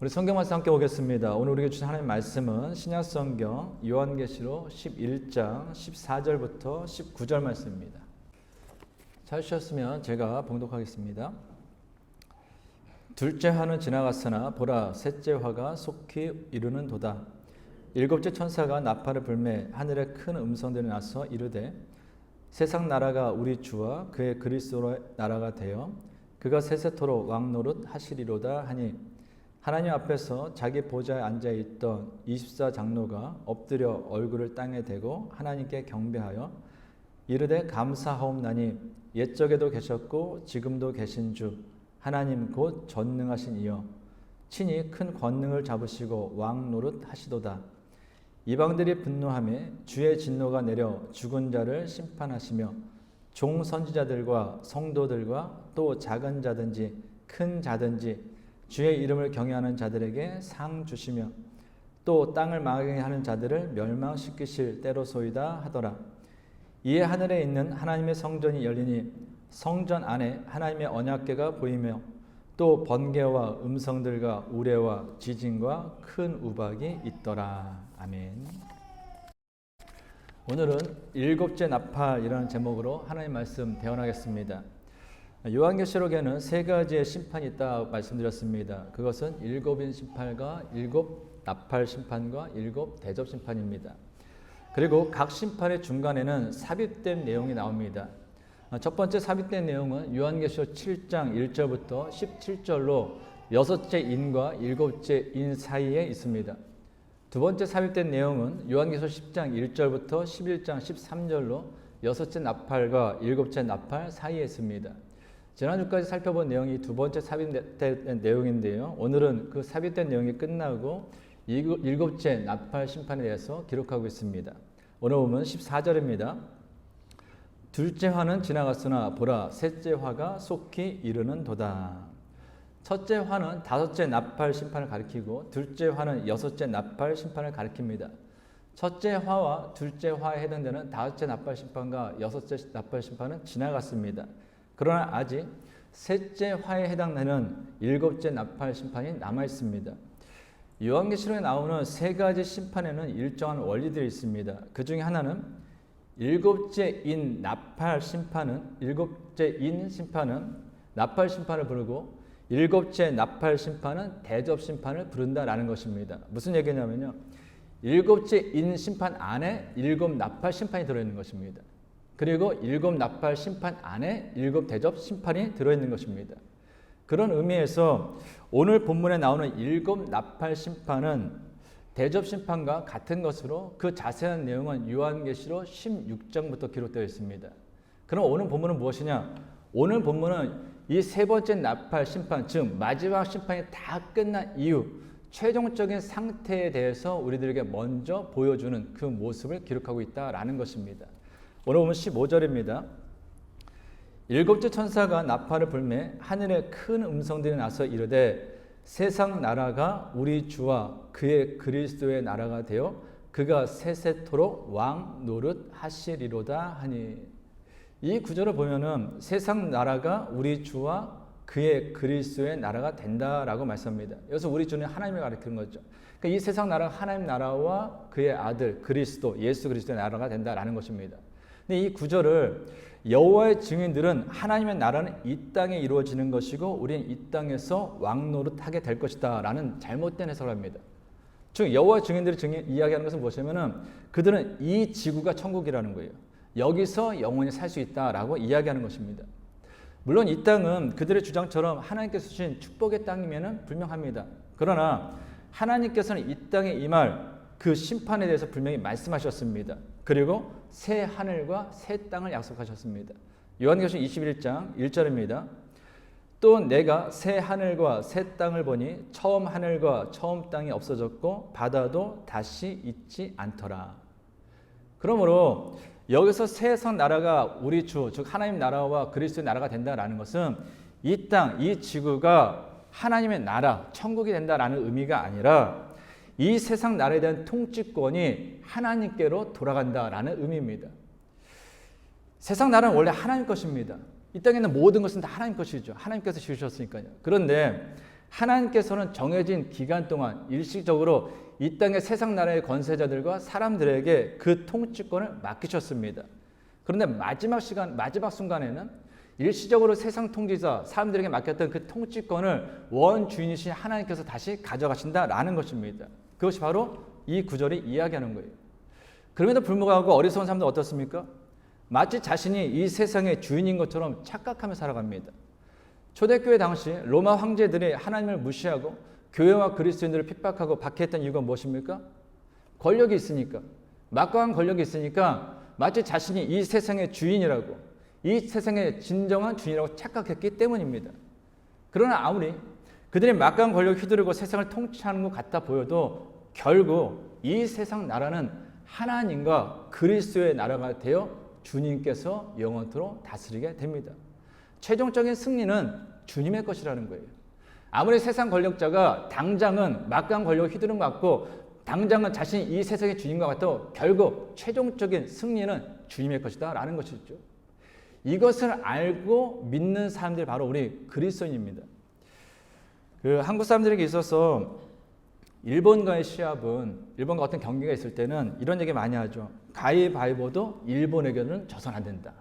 우리 성경 말씀 함께 보겠습니다. 오늘 우리에게 주신 하나님의 말씀은 신약성경 요한계시록 11장 14절부터 19절 말씀입니다. 찾으셨으면 제가 봉독하겠습니다. 둘째 화는 지나갔으나 보라 셋째 화가 속히 이르는도다. 일곱째 천사가 나팔을 불매 하늘에 큰 음성들이 나서 이르되 세상 나라가 우리 주와 그의 그리스도의 나라가 되어 그가 세세토록 왕노릇 하시리로다 하니 하나님 앞에서 자기 보좌에 앉아있던 24장로가 엎드려 얼굴을 땅에 대고 하나님께 경배하여 이르되 감사하옵나니 옛적에도 계셨고 지금도 계신 주 하나님 곧 전능하신 이여 친히 큰 권능을 잡으시고 왕노릇 하시도다. 이방들이 분노하며 주의 진노가 내려 죽은 자를 심판하시며 종 선지자들과 성도들과 또 작은 자든지 큰 자든지 주의 이름을 경외하는 자들에게 상 주시며 또 땅을 망하게 하는 자들을 멸망시키실 때로소이다 하더라. 이에 하늘에 있는 하나님의 성전이 열리니 성전 안에 하나님의 언약궤가 보이며 또 번개와 음성들과 우레와 지진과 큰 우박이 있더라. 아멘. 오늘은 일곱째 나팔이라는 제목으로 하나님의 말씀 대언하겠습니다. 요한계시록에는 세 가지의 심판이 있다고 말씀드렸습니다. 그것은 일곱인 심판과 일곱 나팔 심판과 일곱 대접 심판입니다. 그리고 각 심판의 중간에는 삽입된 내용이 나옵니다. 첫 번째 삽입된 내용은 요한계시록 7장 1절부터 17절로 여섯째 인과 일곱째 인 사이에 있습니다. 두 번째 삽입된 내용은 요한계시록 10장 1절부터 11장 13절로 여섯째 나팔과 일곱째 나팔 사이에 있습니다. 지난주까지 살펴본 내용이 두 번째 삽입된 내용인데요. 오늘은 그 삽입된 내용이 끝나고 일곱째 나팔 심판에 대해서 기록하고 있습니다. 오늘 보면 14절입니다. 둘째 화는 지나갔으나 보라 셋째 화가 속히 이르는도다. 첫째 화는 다섯째 나팔 심판을 가리키고 둘째 화는 여섯째 나팔 심판을 가리킵니다. 첫째 화와 둘째 화에 해당되는 다섯째 나팔 심판과 여섯째 나팔 심판은 지나갔습니다. 그러나 아직 셋째 화에 해당되는 일곱째 나팔 심판이 남아 있습니다. 요한계시록에 나오는 세 가지 심판에는 일정한 원리들이 있습니다. 그 중에 하나는 일곱째 인 나팔 심판은 나팔 심판을 부르고 일곱째 나팔 심판은 대접 심판을 부른다라는 것입니다. 무슨 얘기냐면요. 일곱째 인 심판 안에 일곱 나팔 심판이 들어있는 것입니다. 그리고 일곱 나팔 심판 안에 일곱 대접 심판이 들어있는 것입니다. 그런 의미에서 오늘 본문에 나오는 일곱 나팔 심판은 대접 심판과 같은 것으로 그 자세한 내용은 요한계시록 16장부터 기록되어 있습니다. 그럼 오늘 본문은 무엇이냐? 오늘 본문은 이 세 번째 나팔 심판, 즉 마지막 심판이 다 끝난 이후 최종적인 상태에 대해서 우리들에게 먼저 보여주는 그 모습을 기록하고 있다라는 것입니다. 오늘 보면 15절입니다. 일곱째 천사가 나팔을 불매 하늘에 큰 음성들이 나서 이르되 세상 나라가 우리 주와 그의 그리스도의 나라가 되어 그가 세세토록 왕 노릇 하시리로다 하니 이 구절을 보면은 세상 나라가 우리 주와 그의 그리스도의 나라가 된다라고 말씀합니다. 여기서 우리 주는 하나님을 가리키는 거죠. 그러니까 이 세상 나라가 하나님 나라와 그의 아들 그리스도 예수 그리스도의 나라가 된다라는 것입니다. 근데 이 구절을 여호와의 증인들은 하나님의 나라는 이 땅에 이루어지는 것이고 우리는 이 땅에서 왕노릇하게 될 것이다 라는 잘못된 해석을 합니다. 즉 여호와의 증인들이 이야기하는 것은 무엇이냐면은 그들은 이 지구가 천국이라는 거예요. 여기서 영원히 살 수 있다라고 이야기하는 것입니다. 물론 이 땅은 그들의 주장처럼 하나님께서 주신 축복의 땅이면은 분명합니다. 그러나 하나님께서는 이 땅에 임할 그 심판에 대해서 분명히 말씀하셨습니다. 그리고 새 하늘과 새 땅을 약속하셨습니다. 요한계시록 21장 1절입니다. 또 내가 새 하늘과 새 땅을 보니 처음 하늘과 처음 땅이 없어졌고 바다도 다시 있지 않더라. 그러므로 여기서 세상 나라가 우리 주, 즉 하나님 나라와 그리스도의 나라가 된다라는 것은 이 땅, 이 지구가 하나님의 나라, 천국이 된다라는 의미가 아니라 이 세상 나라에 대한 통치권이 하나님께로 돌아간다라는 의미입니다. 세상 나라는 원래 하나님 것입니다. 이 땅에 있는 모든 것은 다 하나님 것이죠. 하나님께서 지으셨으니까요. 그런데 하나님께서는 정해진 기간 동안 일시적으로 이 땅의 세상 나라의 권세자들과 사람들에게 그 통치권을 맡기셨습니다. 그런데 마지막 순간에는 일시적으로 세상 통치자 사람들에게 맡겼던 그 통치권을 원주인이신 하나님께서 다시 가져가신다라는 것입니다. 그것이 바로 이 구절이 이야기하는 거예요. 그럼에도 불구하고 어리석은 사람들 어떻습니까? 마치 자신이 이 세상의 주인인 것처럼 착각하며 살아갑니다. 초대교회 당시 로마 황제들이 하나님을 무시하고 교회와 그리스도인들을 핍박하고 박해했던 이유가 무엇입니까? 권력이 있으니까, 막강한 권력이 있으니까 마치 자신이 이 세상의 주인이라고, 이 세상의 진정한 주인이라고 착각했기 때문입니다. 그러나 아무리 그들이 막강한 권력을 휘두르고 세상을 통치하는 것 같아 보여도 결국 이 세상 나라는 하나님과 그리스도의 나라가 되어 주님께서 영원토록 다스리게 됩니다. 최종적인 승리는 주님의 것이라는 거예요. 아무리 세상 권력자가 당장은 막강한 권력을 휘두른 것 같고 당장은 자신이 이 세상의 주인과 같아도 결국 최종적인 승리는 주님의 것이다 라는 것이죠. 이것을 알고 믿는 사람들이 바로 우리 그리스도인입니다. 한국 사람들에게 있어서 일본과의 시합은, 일본과 어떤 경기가 있을 때는 이런 얘기 많이 하죠. 가위바위보도 일본에게는 져선 안 된다.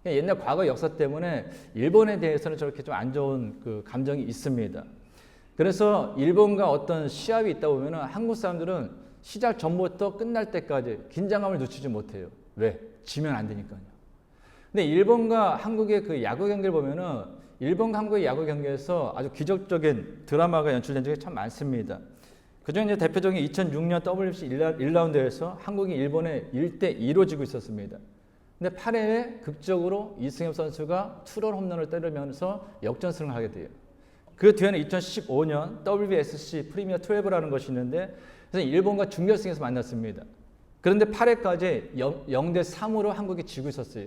옛날 과거 역사 때문에 일본에 대해서는 저렇게 좀 안 좋은 그 감정이 있습니다. 그래서 일본과 어떤 시합이 있다 보면 한국 사람들은 시작 전부터 끝날 때까지 긴장감을 늦추지 못해요. 왜? 지면 안 되니까요. 근데 일본과 한국의 그 야구 경기를 보면은 일본과 한국의 야구 경기에서 아주 기적적인 드라마가 연출된 적이 참 많습니다. 그중에 이제 대표적인 2006년 WBC 1라운드에서 한국이 일본에 1대2로 지고 있었습니다. 근데 8회에 극적으로 이승엽 선수가 투런 홈런을 때리면서 역전승을 하게 돼요. 그 뒤에는 2015년 WBSC 프리미어 12라는 것이 있는데 그래서 일본과 준결승에서 만났습니다. 그런데 8회까지 0대3으로 한국이 지고 있었어요.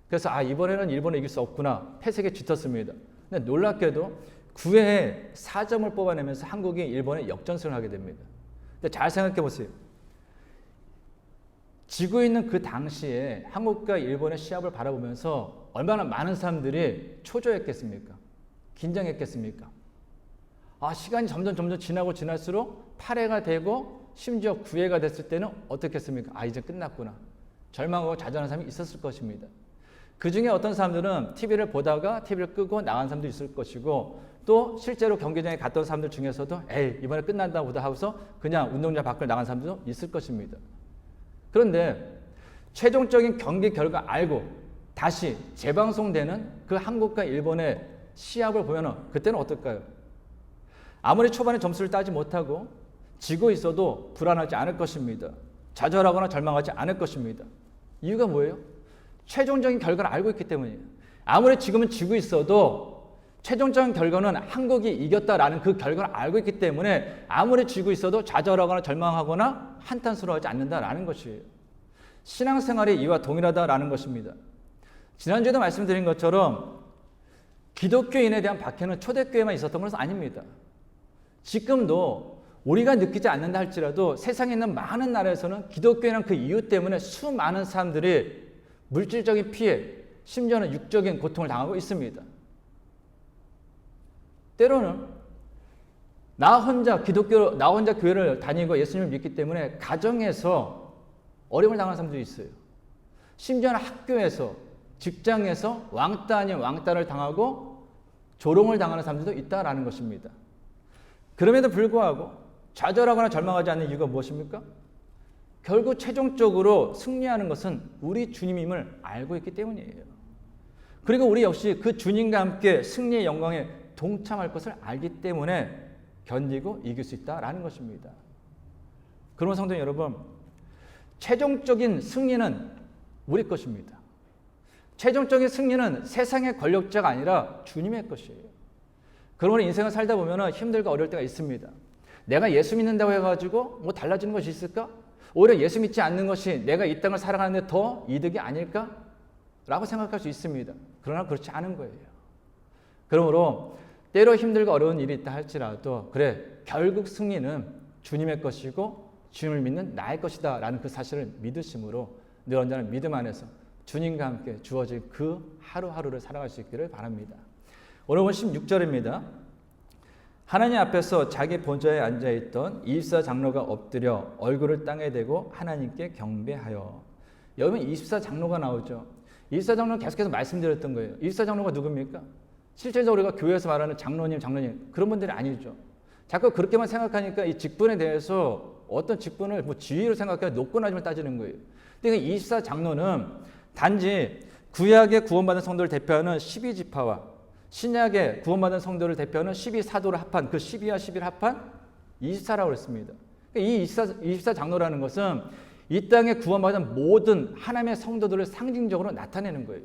그래서 이번에는 일본을 이길 수 없구나. 패색에 짙었습니다. 근데 놀랍게도 9회에 4점을 뽑아내면서 한국이 일본에 역전승을 하게 됩니다. 근데 잘 생각해 보세요. 지고 있는 그 당시에 한국과 일본의 시합을 바라보면서 얼마나 많은 사람들이 초조했겠습니까? 긴장했겠습니까? 시간이 점점 지나고 지날수록 8회가 되고 심지어 9회가 됐을 때는 어떻겠습니까? 이제 끝났구나. 절망하고 좌절하는 사람이 있었을 것입니다. 그 중에 어떤 사람들은 TV를 보다가 TV를 끄고 나간 사람도 있을 것이고 또 실제로 경기장에 갔던 사람들 중에서도 이번에 끝난다 보다 하고서 그냥 운동장 밖을 나간 사람도 있을 것입니다. 그런데 최종적인 경기 결과 알고 다시 재방송되는 그 한국과 일본의 시합을 보면 그때는 어떨까요? 아무리 초반에 점수를 따지 못하고 지고 있어도 불안하지 않을 것입니다. 좌절하거나 절망하지 않을 것입니다. 이유가 뭐예요? 최종적인 결과를 알고 있기 때문이에요. 아무리 지금은 지고 있어도 최종적인 결과는 한국이 이겼다라는 그 결과를 알고 있기 때문에 아무리 지고 있어도 좌절하거나 절망하거나 한탄스러워하지 않는다라는 것이에요. 신앙생활이 이와 동일하다라는 것입니다. 지난주에도 말씀드린 것처럼 기독교인에 대한 박해는 초대교회만 있었던 것은 아닙니다. 지금도 우리가 느끼지 않는다 할지라도 세상에 있는 많은 나라에서는 기독교인은 그 이유 때문에 수많은 사람들이 물질적인 피해, 심지어는 육적인 고통을 당하고 있습니다. 때로는 나 혼자 교회를 다니고 예수님을 믿기 때문에 가정에서 어려움을 당하는 사람들이 있어요. 심지어는 학교에서, 직장에서 왕따 아닌 왕따를 당하고 조롱을 당하는 사람들도 있다라는 것입니다. 그럼에도 불구하고 좌절하거나 절망하지 않는 이유가 무엇입니까? 결국 최종적으로 승리하는 것은 우리 주님임을 알고 있기 때문이에요. 그리고 우리 역시 그 주님과 함께 승리의 영광에 동참할 것을 알기 때문에 견디고 이길 수 있다라는 것입니다. 그러면 성도 여러분, 최종적인 승리는 우리 것입니다. 최종적인 승리는 세상의 권력자가 아니라 주님의 것이에요. 그러므로 인생을 살다 보면 힘들고 어려울 때가 있습니다. 내가 예수 믿는다고 해가지고 뭐 달라지는 것이 있을까? 오히려 예수 믿지 않는 것이 내가 이 땅을 살아가는데 더 이득이 아닐까? 라고 생각할 수 있습니다. 그러나 그렇지 않은 거예요. 그러므로 때로 힘들고 어려운 일이 있다 할지라도 그래, 결국 승리는 주님의 것이고 주님을 믿는 나의 것이다 라는 그 사실을 믿으심으로 늘 언제나 믿음 안에서 주님과 함께 주어질 그 하루하루를 살아갈 수 있기를 바랍니다. 오늘 본 16절입니다. 하나님 앞에서 자기 보좌에 앉아있던 24장로가 엎드려 얼굴을 땅에 대고 하나님께 경배하여. 여러분 24장로가 나오죠. 24장로는 계속해서 말씀드렸던 거예요. 24장로가 누굽니까? 실제적으로 우리가 교회에서 말하는 장로님 그런 분들이 아니죠. 자꾸 그렇게만 생각하니까 이 직분에 대해서 어떤 직분을 뭐 지위로 생각해 높고 낮음을 따지는 거예요. 근데 24장로는 단지 구약에 구원받은 성도를 대표하는 12지파와 신약에 구원받은 성도를 대표하는 12사도를 합한 그 12와 11을 합한 24라고 했습니다. 이 24장로라는 것은 이 땅에 구원받은 모든 하나님의 성도들을 상징적으로 나타내는 거예요.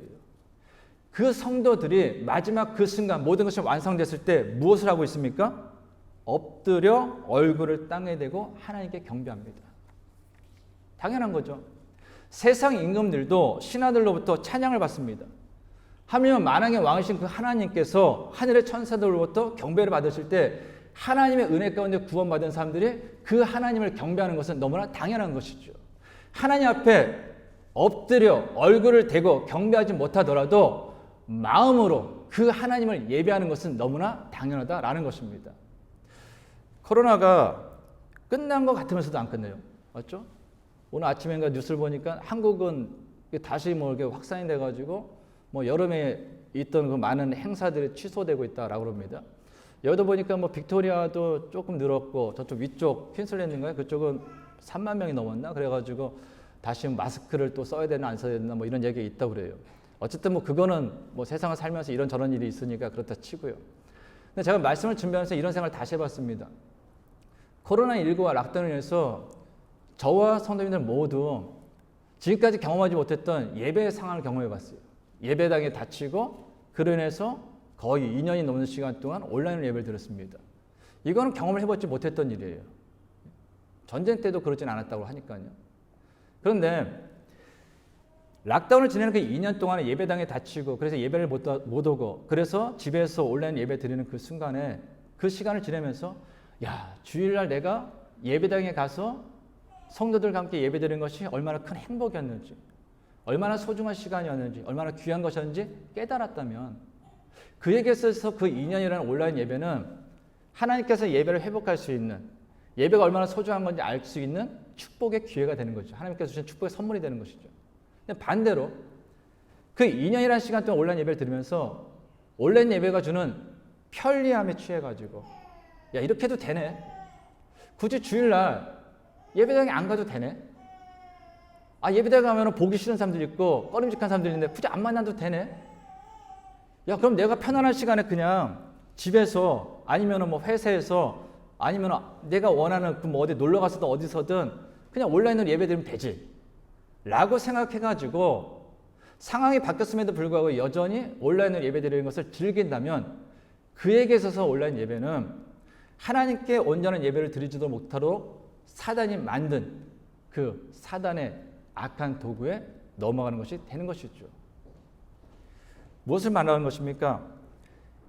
그 성도들이 마지막 그 순간 모든 것이 완성됐을 때 무엇을 하고 있습니까? 엎드려 얼굴을 땅에 대고 하나님께 경배합니다. 당연한 거죠. 세상 임금들도 신하들로부터 찬양을 받습니다. 하물며 만왕의 왕이신 그 하나님께서 하늘의 천사들로부터 경배를 받으실 때 하나님의 은혜 가운데 구원받은 사람들이 그 하나님을 경배하는 것은 너무나 당연한 것이죠. 하나님 앞에 엎드려 얼굴을 대고 경배하지 못하더라도 마음으로 그 하나님을 예배하는 것은 너무나 당연하다라는 것입니다. 코로나가 끝난 것 같으면서도 안 끝내요. 맞죠? 오늘 아침인가 뉴스를 보니까 한국은 다시 뭐 이렇게 확산이 돼가지고 뭐 여름에 있던 그 많은 행사들이 취소되고 있다라고 합니다. 여기도 보니까 뭐 빅토리아도 조금 늘었고 저쪽 위쪽 퀸슬랜드인가요? 그쪽은 3만 명이 넘었나? 그래가지고 다시 마스크를 또 써야 되나 안 써야 되나 뭐 이런 얘기가 있다고 그래요. 어쨌든 뭐 그거는 뭐 세상을 살면서 이런 저런 일이 있으니까 그렇다 치고요. 근데 제가 말씀을 준비하면서 이런 생각을 다시 해봤습니다. 코로나19와 락다운을 인해서 저와 성도님들 모두 지금까지 경험하지 못했던 예배의 상황을 경험해봤어요. 예배당에 닫히고 그로 인해서 거의 2년이 넘는 시간 동안 온라인으로 예배를 드렸습니다. 이거는 경험을 해보지 못했던 일이에요. 전쟁 때도 그러진 않았다고 하니까요. 그런데 락다운을 지내는 그 2년 동안에 예배당에 닫히고 그래서 예배를 못 오고 그래서 집에서 온라인 예배 드리는 그 순간에 그 시간을 지내면서 야, 주일날 내가 예배당에 가서 성도들과 함께 예배 드리는 것이 얼마나 큰 행복이었는지 얼마나 소중한 시간이었는지 얼마나 귀한 것이었는지 깨달았다면 그에게 있어서 그 2년이라는 온라인 예배는 하나님께서 예배를 회복할 수 있는 예배가 얼마나 소중한 건지 알 수 있는 축복의 기회가 되는 거죠. 하나님께서 주신 축복의 선물이 되는 것이죠. 반대로 그 2년이라는 시간 동안 온라인 예배를 들으면서 온라인 예배가 주는 편리함에 취해가지고 야 이렇게 해도 되네. 굳이 주일날 예배당에 안 가도 되네. 아 예배당에 가면 보기 싫은 사람들 있고 꺼림직한 사람들 있는데 굳이 안 만나도 되네. 야 그럼 내가 편안한 시간에 그냥 집에서 아니면 뭐 회사에서 아니면 내가 원하는 그 뭐 어디 놀러 가서든 어디서든 그냥 온라인으로 예배 드리면 되지 라고 생각해가지고 상황이 바뀌었음에도 불구하고 여전히 온라인으로 예배 드리는 것을 즐긴다면 그에게 있어서 온라인 예배는 하나님께 온전한 예배를 드리지도 못하도록 사단이 만든 그 사단의 악한 도구에 넘어가는 것이 되는 것이죠. 무엇을 말하는 것입니까?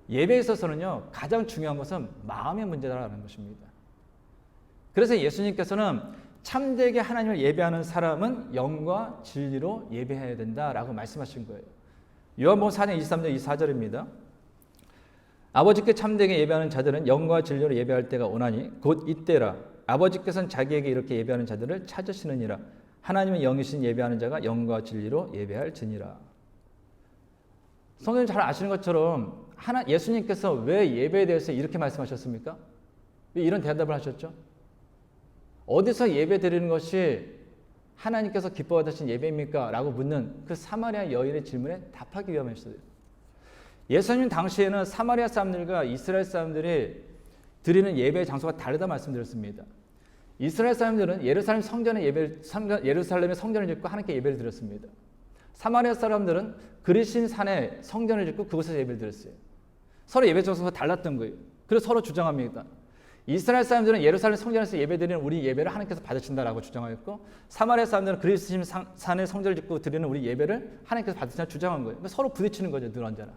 예배에 있어서는요 가장 중요한 것은 마음의 문제라는 것입니다. 그래서 예수님께서는 참되게 하나님을 예배하는 사람은 영과 진리로 예배해야 된다라고 말씀하신 거예요. 요한복음 4장 23절 24절입니다. 아버지께 참되게 예배하는 자들은 영과 진리로 예배할 때가 오나니 곧 이때라. 아버지께서는 자기에게 이렇게 예배하는 자들을 찾으시느니라. 하나님은 영이신 예배하는 자가 영과 진리로 예배할지니라. 성도님 잘 아시는 것처럼 예수님께서 왜 예배에 대해서 이렇게 말씀하셨습니까? 왜 이런 대답을 하셨죠? 어디서 예배 드리는 것이 하나님께서 기뻐하신 예배입니까? 라고 묻는 그 사마리아 여인의 질문에 답하기 위함이었어요. 예수님 당시에는 사마리아 사람들과 이스라엘 사람들이 드리는 예배의 장소가 다르다 말씀드렸습니다. 이스라엘 사람들은 예루살렘의 성전을 짓고 하나님께 예배를 드렸습니다. 사마리아 사람들은 그리신 산에 성전을 짓고 그곳에서 예배를 드렸어요. 서로 예배 장소가 달랐던 거예요. 그래서 서로 주장합니다. 이스라엘 사람들은 예루살렘 성전에서 예배드리는 우리 예배를 하나님께서 받으신다라고 주장하였고 사마리아 사람들은 그리신 산에 성전을 짓고 드리는 우리 예배를 하나님께서 받으신다고 주장한 거예요. 그러니까 서로 부딪히는 거죠. 늘 언제나.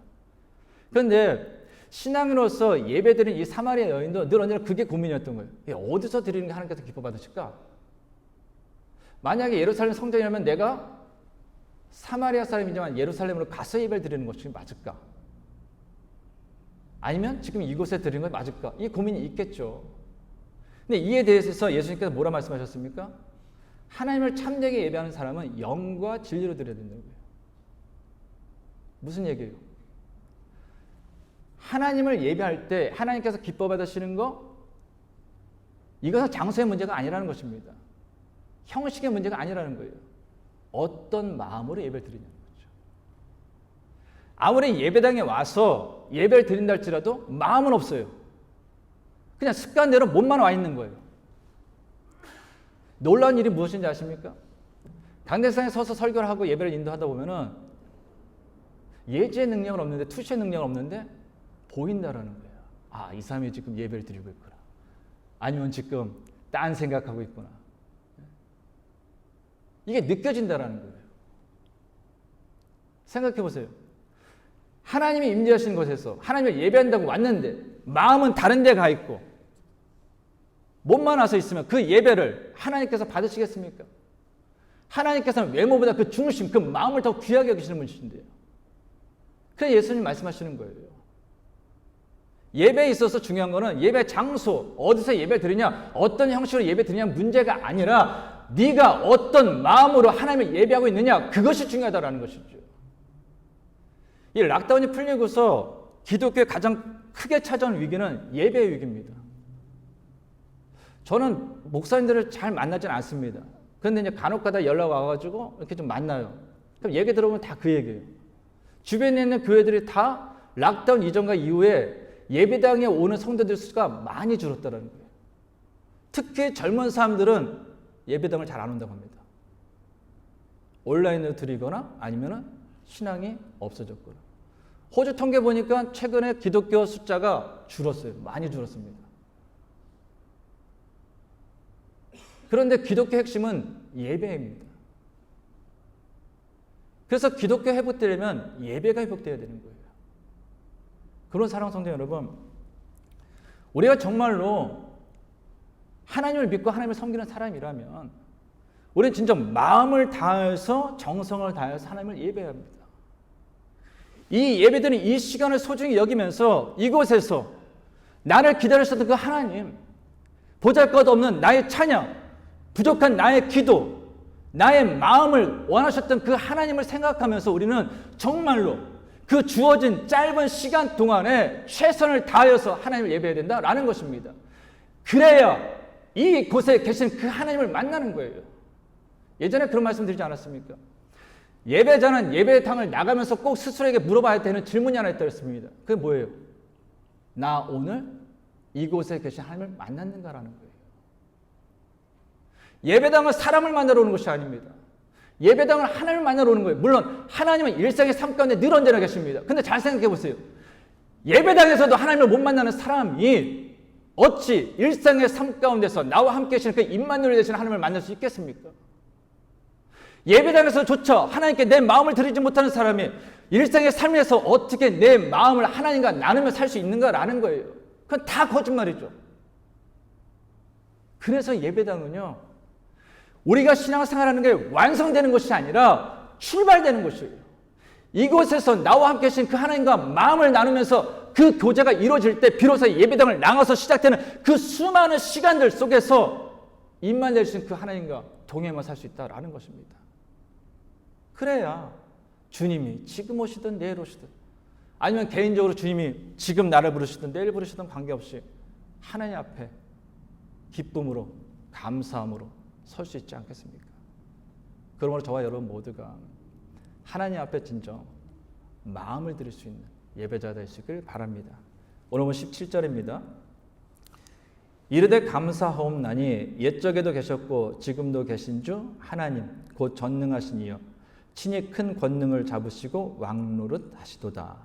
그런데 신앙인으로서 예배드린 이 사마리아 여인도 늘 언제나 그게 고민이었던 거예요. 어디서 드리는 게 하나님께서 기뻐 받으실까? 만약에 예루살렘 성전이라면 내가 사마리아 사람이지만 예루살렘으로 가서 예배를 드리는 것이 맞을까? 아니면 지금 이곳에 드리는 게 맞을까? 이 고민이 있겠죠. 근데 이에 대해서 예수님께서 뭐라 말씀하셨습니까? 하나님을 참되게 예배하는 사람은 영과 진리로 드려야 된다고요. 무슨 얘기예요? 하나님을 예배할 때 하나님께서 기뻐 받으시는 거, 이것은 장소의 문제가 아니라는 것입니다. 형식의 문제가 아니라는 거예요. 어떤 마음으로 예배를 드리냐는 거죠. 아무리 예배당에 와서 예배를 드린다 할지라도 마음은 없어요. 그냥 습관대로 몸만 와 있는 거예요. 놀라운 일이 무엇인지 아십니까? 강대상에 서서 설교를 하고 예배를 인도하다 보면은 예지의 능력은 없는데, 투시의 능력은 없는데 보인다라는 거예요. 아, 이 사람이 지금 예배를 드리고 있구나. 아니면 지금 딴 생각하고 있구나. 이게 느껴진다라는 거예요. 생각해 보세요. 하나님이 임재하시는 곳에서 하나님을 예배한다고 왔는데 마음은 다른 데 가 있고 몸만 와서 있으면 그 예배를 하나님께서 받으시겠습니까? 하나님께서는 외모보다 그 중심, 그 마음을 더 귀하게 여기시는 분이신데요. 그래서 예수님 말씀하시는 거예요. 예배에 있어서 중요한 거는 예배 장소, 어디서 예배 드리냐, 어떤 형식으로 예배 드리냐 문제가 아니라 네가 어떤 마음으로 하나님을 예배하고 있느냐, 그것이 중요하다는 것이죠. 이 락다운이 풀리고서 기독교의 가장 크게 찾아온 위기는 예배의 위기입니다. 저는 목사님들을 잘 만나지는 않습니다. 그런데 이제 간혹가다 연락 와가지고 이렇게 좀 만나요. 그럼 얘기 들어보면 다 그 얘기예요. 주변에 있는 교회들이 다 락다운 이전과 이후에 예배당에 오는 성도들 수가 많이 줄었다는 거예요. 특히 젊은 사람들은 예배당을 잘 안 온다고 합니다. 온라인으로 드리거나 아니면 신앙이 없어졌거나. 호주 통계 보니까 최근에 기독교 숫자가 줄었어요. 많이 줄었습니다. 그런데 기독교 핵심은 예배입니다. 그래서 기독교 회복되려면 예배가 회복되어야 되는 거예요. 그런 사랑하는 성도 여러분, 우리가 정말로 하나님을 믿고 하나님을 섬기는 사람이라면 우리는 진짜 마음을 다해서 정성을 다해서 하나님을 예배해야 합니다. 이 예배드린 이 시간을 소중히 여기면서 이곳에서 나를 기다리셨던 그 하나님, 보잘것없는 나의 찬양, 부족한 나의 기도, 나의 마음을 원하셨던 그 하나님을 생각하면서 우리는 정말로 그 주어진 짧은 시간 동안에 최선을 다하여서 하나님을 예배해야 된다라는 것입니다. 그래야 이곳에 계신 그 하나님을 만나는 거예요. 예전에 그런 말씀 드리지 않았습니까? 예배자는 예배당을 나가면서 꼭 스스로에게 물어봐야 되는 질문이 하나 있다고 했습니다. 그게 뭐예요? 나 오늘 이곳에 계신 하나님을 만났는가라는 거예요. 예배당은 사람을 만나러 오는 것이 아닙니다. 예배당은 하나님을 만나러 오는 거예요. 물론 하나님은 일상의 삶 가운데 늘 언제나 계십니다. 근데 잘 생각해 보세요. 예배당에서도 하나님을 못 만나는 사람이 어찌 일상의 삶 가운데서 나와 함께 계시는 그 임마누엘 되시는 하나님을 만날 수 있겠습니까? 예배당에서조차 하나님께 내 마음을 드리지 못하는 사람이 일상의 삶에서 어떻게 내 마음을 하나님과 나누며 살 수 있는가라는 거예요. 그건 다 거짓말이죠. 그래서 예배당은요, 우리가 신앙생활하는 게 완성되는 것이 아니라 출발되는 것이에요. 이곳에서 나와 함께 계신 그 하나님과 마음을 나누면서 그 교제가 이루어질 때 비로소 예배당을 나가서 시작되는 그 수많은 시간들 속에서 입만 내신 그 하나님과 동행만 살 수 있다라는 것입니다. 그래야 주님이 지금 오시든 내일 오시든 아니면 개인적으로 주님이 지금 나를 부르시든 내일 부르시든 관계없이 하나님 앞에 기쁨으로 감사함으로 설 수 있지 않겠습니까? 그러므로 저와 여러분 모두가 하나님 앞에 진정 마음을 드릴 수 있는 예배자 되시길 바랍니다. 오늘 본 17절입니다. 이르되 감사하옵나니 옛적에도 계셨고 지금도 계신 주 하나님 곧 전능하신 이여 친히 큰 권능을 잡으시고 왕노릇 하시도다.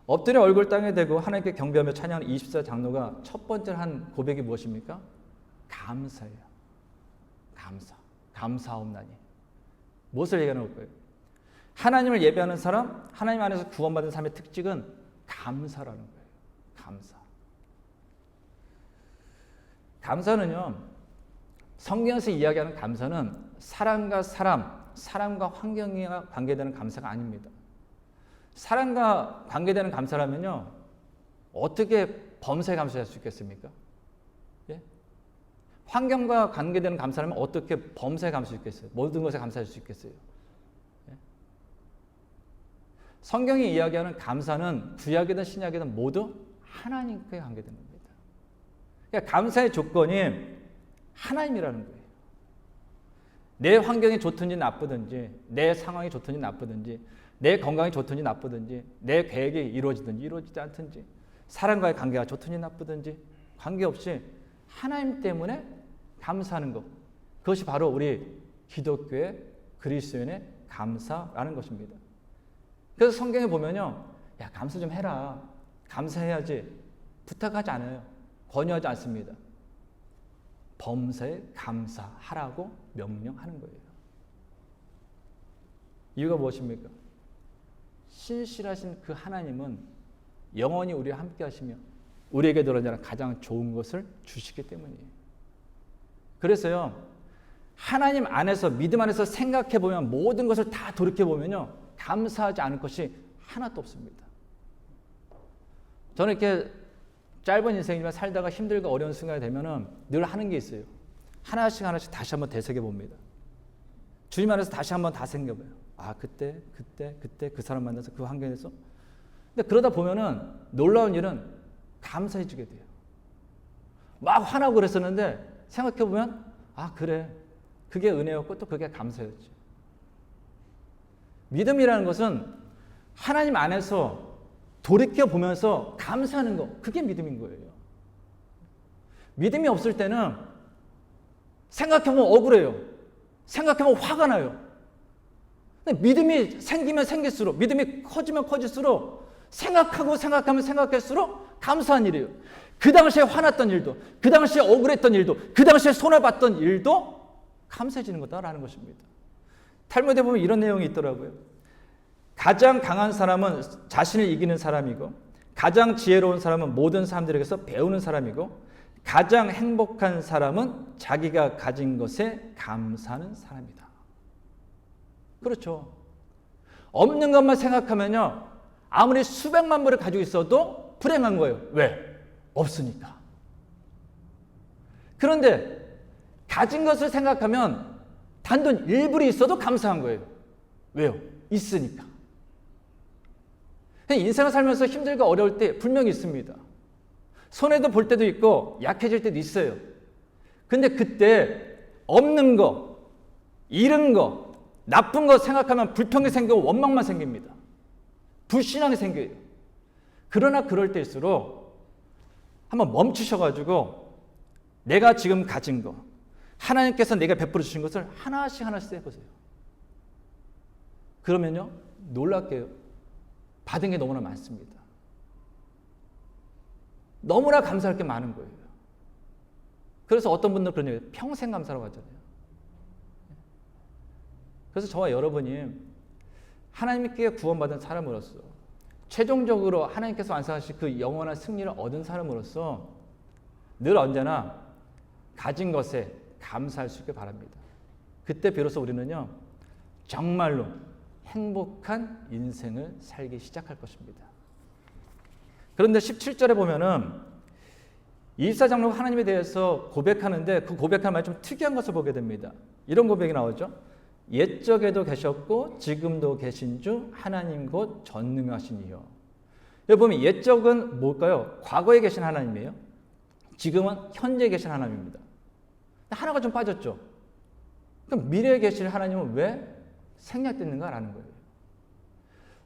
엎드려 얼굴 땅에 대고 하나님께 경배하며 찬양하는 24장로가 첫 번째 한 고백이 무엇입니까? 감사예요. 감사하옵나니. 무엇을 얘기하는 걸까요? 하나님을 예배하는 사람, 하나님 안에서 구원받은 사람의 특징은 감사라는 거예요. 감사. 감사는요, 성경에서 이야기하는 감사는 사람과 사람, 사람과 환경에 관계되는 감사가 아닙니다. 사람과 관계되는 감사라면요, 어떻게 범사에 감사할 수 있겠습니까? 예? 환경과 관계되는 감사하면 어떻게 범사에 감사할 수 있겠어요? 모든 것에 감사할 수 있겠어요? 예? 성경이 이야기하는 감사는 구약이든 신약이든 모두 하나님께 관계되는 겁니다. 그러니까 감사의 조건이 하나님이라는 거예요. 내 환경이 좋든지 나쁘든지, 내 상황이 좋든지 나쁘든지, 내 건강이 좋든지 나쁘든지, 내 계획이 이루어지든지 이루어지지 않든지, 사람과의 관계가 좋든지 나쁘든지 관계없이 하나님 때문에 감사하는 것, 그것이 바로 우리 기독교의 그리스도인의 감사라는 것입니다. 그래서 성경에 보면요, 야, 감사 좀 해라, 감사해야지 부탁하지 않아요. 권유하지 않습니다. 범사에 감사하라고 명령하는 거예요. 이유가 무엇입니까? 신실하신 그 하나님은 영원히 우리와 함께 하시며 우리에게 들어오는 가장 좋은 것을 주시기 때문이에요. 그래서요, 하나님 안에서, 믿음 안에서 생각해 보면, 모든 것을 다 돌이켜 보면요, 감사하지 않을 것이 하나도 없습니다. 저는 이렇게 짧은 인생이지만 살다가 힘들고 어려운 순간이 되면은 늘 하는 게 있어요. 하나씩 다시 한번 되새겨 봅니다. 주님 안에서 다시 한번 다 생겨봐요. 아, 그때 그 사람 만나서 그 환경에서. 근데 그러다 보면은 놀라운 일은 감사해지게 돼요. 막 화나고 그랬었는데 생각해 보면, 아, 그래, 그게 은혜였고 또 그게 감사였지. 믿음이라는 것은 하나님 안에서 돌이켜 보면서 감사하는 거, 그게 믿음인 거예요. 믿음이 없을 때는 생각해보면 억울해요. 생각해보면 화가 나요. 근데 믿음이 생기면 생길수록, 믿음이 커지면 커질수록 생각하면 생각할수록 감사한 일이에요. 그 당시에 화났던 일도, 그 당시에 억울했던 일도, 그 당시에 손해봤던 일도 감사해지는 거다라는 것입니다. 탈무드에 보면 이런 내용이 있더라고요. 가장 강한 사람은 자신을 이기는 사람이고, 가장 지혜로운 사람은 모든 사람들에게서 배우는 사람이고, 가장 행복한 사람은 자기가 가진 것에 감사하는 사람이다. 그렇죠. 없는 것만 생각하면요, 아무리 수백만 불을 가지고 있어도 불행한 거예요. 왜? 없으니까. 그런데 가진 것을 생각하면 단돈 1불이 있어도 감사한 거예요. 왜요? 있으니까. 인생을 살면서 힘들고 어려울 때 분명히 있습니다. 손해도 볼 때도 있고 약해질 때도 있어요. 근데 그때 없는 거, 잃은 거, 나쁜 거 생각하면 불평이 생기고 원망만 생깁니다. 불신앙이 생겨요. 그러나 그럴 때일수록 한번 멈추셔가지고 내가 지금 가진 거, 하나님께서 내가 베풀어 주신 것을 하나씩 해보세요. 그러면요, 놀랍게요, 받은 게 너무나 많습니다. 너무나 감사할 게 많은 거예요. 그래서 어떤 분들은 그런 얘기예요. 평생 감사라고 하잖아요. 그래서 저와 여러분이 하나님께 구원받은 사람으로서, 최종적으로 하나님께서 완성하신 그 영원한 승리를 얻은 사람으로서 늘 언제나 가진 것에 감사할 수 있게 바랍니다. 그때 비로소 우리는요, 정말로 행복한 인생을 살기 시작할 것입니다. 그런데 17절에 보면은 이사 장로가 하나님에 대해서 고백하는데 그 고백하는 말이 좀 특이한 것을 보게 됩니다. 이런 고백이 나오죠. 옛적에도 계셨고 지금도 계신 주 하나님 곧 전능하신 이요. 여기 보면 옛적은 뭘까요? 과거에 계신 하나님이에요. 지금은 현재에 계신 하나님입니다. 하나가 좀 빠졌죠. 그럼 미래에 계실 하나님은 왜 생략됐는가라는 거예요.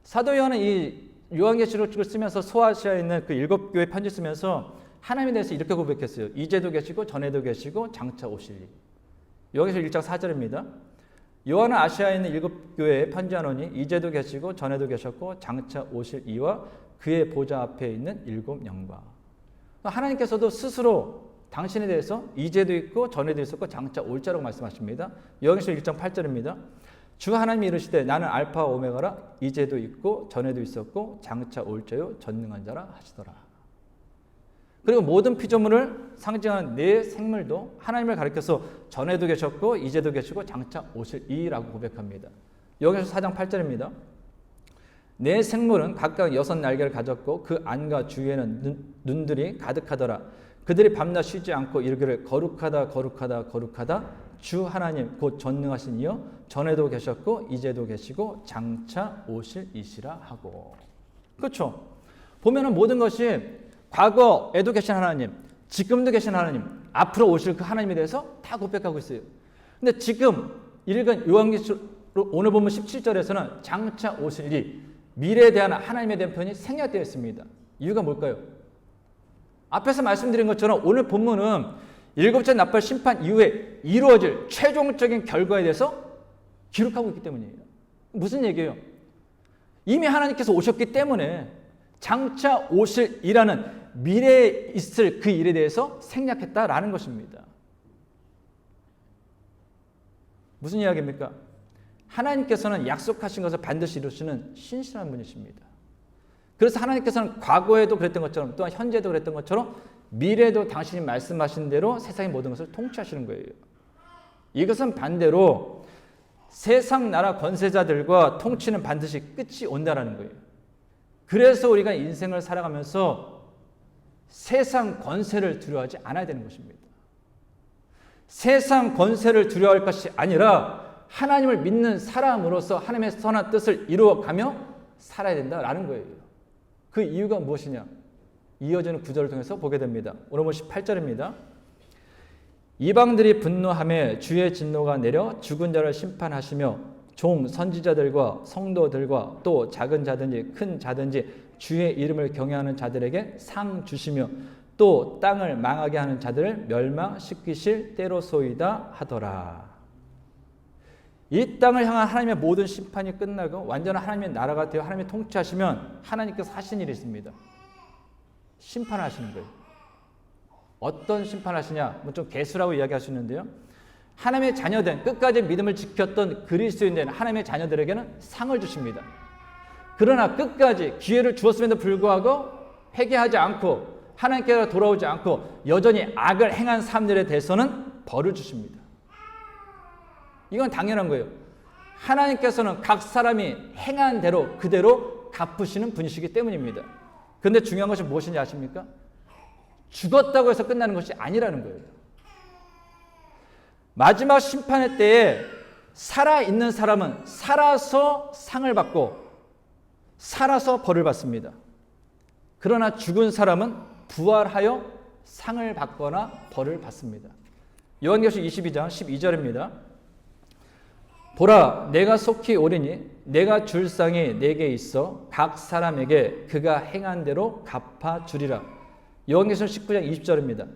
사도 요한은 이 요한계시록을 쓰면서 소아시아에 있는 그 7교회 편지 쓰면서 하나님에 대해서 이렇게 고백했어요. 이제도 계시고 전에도 계시고 장차 오실 이. 요한계시록 1장 4절입니다. 요한은 아시아에 있는 7교회에 편지하노니 이제도 계시고 전에도 계셨고 장차 오실 이와 그의 보좌 앞에 있는 7 영과. 하나님께서도 스스로 당신에 대해서 이제도 있고 전에도 있었고 장차 올 자라고 말씀하십니다. 요한계시록 1장 8절입니다. 주 하나님이 이르시되 나는 알파와 오메가라 이제도 있고 전에도 있었고 장차 올 자요 전능한 자라 하시더라. 그리고 모든 피조물을 상징하는 네 생물도 하나님을 가리켜서 전에도 계셨고 이제도 계시고 장차 오실 이라고 고백합니다. 여기서 4장 8절입니다. 내 생물은 각각 6날개를 가졌고 그 안과 주위에는 눈들이 가득하더라. 그들이 밤낮 쉬지 않고 이르기를 거룩하다 거룩하다 거룩하다 주 하나님 곧 전능하신 이여 전에도 계셨고 이제도 계시고 장차 오실 이시라 하고. 그렇죠? 보면은 모든 것이 과거에도 계신 하나님, 지금도 계신 하나님, 앞으로 오실 그 하나님에 대해서 다 고백하고 있어요. 근데 지금 읽은 요한계시록 오늘 보면 17절에서는 장차 오실 이 미래에 대한 하나님에 대한 표현이 생략되어 있습니다. 이유가 뭘까요? 앞에서 말씀드린 것처럼 오늘 본문은 일곱째 나팔 심판 이후에 이루어질 최종적인 결과에 대해서 기록하고 있기 때문이에요. 무슨 얘기예요? 이미 하나님께서 오셨기 때문에 장차 오실 이라는 미래에 있을 그 일에 대해서 생략했다라는 것입니다. 무슨 이야기입니까? 하나님께서는 약속하신 것을 반드시 이루시는 신실한 분이십니다. 그래서 하나님께서는 과거에도 그랬던 것처럼 또한 현재도 그랬던 것처럼 미래에도 당신이 말씀하신 대로 세상의 모든 것을 통치하시는 거예요. 이것은 반대로 세상 나라 권세자들과 통치는 반드시 끝이 온다라는 거예요. 그래서 우리가 인생을 살아가면서 세상 권세를 두려워하지 않아야 되는 것입니다. 세상 권세를 두려워할 것이 아니라 하나님을 믿는 사람으로서 하나님의 선한 뜻을 이루어가며 살아야 된다라는 거예요. 그 이유가 무엇이냐? 이어지는 구절을 통해서 보게 됩니다. 오늘 18절입니다. 이방들이 분노하며 주의 진노가 내려 죽은 자를 심판하시며 종 선지자들과 성도들과 또 작은 자든지 큰 자든지 주의 이름을 경외하는 자들에게 상 주시며 또 땅을 망하게 하는 자들을 멸망시키실 때로소이다 하더라. 이 땅을 향한 하나님의 모든 심판이 끝나고 완전한 하나님의 나라가 되어 하나님이 통치하시면 하나님께서 하신 일이 있습니다. 심판하시는 거예요. 어떤 심판하시냐? 좀 개수라고 이야기할 수 있는데요. 하나님의 자녀된 끝까지 믿음을 지켰던 그리스도인된 하나님의 자녀들에게는 상을 주십니다. 그러나 끝까지 기회를 주었음에도 불구하고 회개하지 않고 하나님께로 돌아오지 않고 여전히 악을 행한 사람들에 대해서는 벌을 주십니다. 이건 당연한 거예요. 하나님께서는 각 사람이 행한 대로 그대로 갚으시는 분이시기 때문입니다. 그런데 중요한 것이 무엇인지 아십니까? 죽었다고 해서 끝나는 것이 아니라는 거예요. 마지막 심판의 때에 살아있는 사람은 살아서 상을 받고 살아서 벌을 받습니다. 그러나 죽은 사람은 부활하여 상을 받거나 벌을 받습니다. 요한계시록 22장 12절입니다. 보라, 내가 속히 오리니 내가 줄 상이 내게 있어 각 사람에게 그가 행한 대로 갚아주리라. 요한계시록 19장 20절입니다.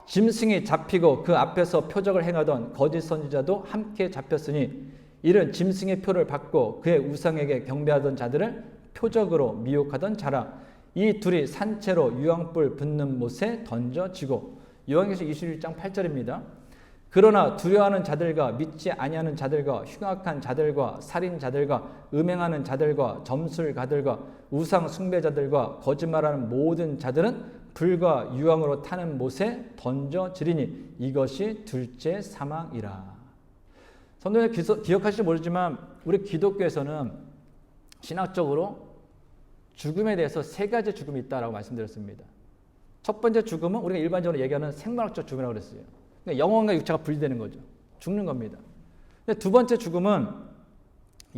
짐승이 잡히고 그 앞에서 표적을 행하던 거짓 선지자도 함께 잡혔으니 이는 짐승의 표를 받고 그의 우상에게 경배하던 자들을 표적으로 미혹하던 자라. 이 둘이 산채로 유황불 붙는 못에 던져지고. 요한계시록 21장 8절입니다. 그러나 두려워하는 자들과 믿지 아니하는 자들과 흉악한 자들과 살인자들과 음행하는 자들과 점술가들과 우상 숭배자들과 거짓말하는 모든 자들은 불과 유황으로 타는 못에 던져지리니 이것이 둘째 사망이라. 성도님 기억하실지 모르지만 우리 기독교에서는 신학적으로 죽음에 대해서 세 가지 죽음이 있다라고 말씀드렸습니다. 첫 번째 죽음은 우리가 일반적으로 얘기하는 생물학적 죽음이라고 그랬어요. 그러니까 영혼과 육체가 분리되는 거죠. 죽는 겁니다. 근데 두 번째 죽음은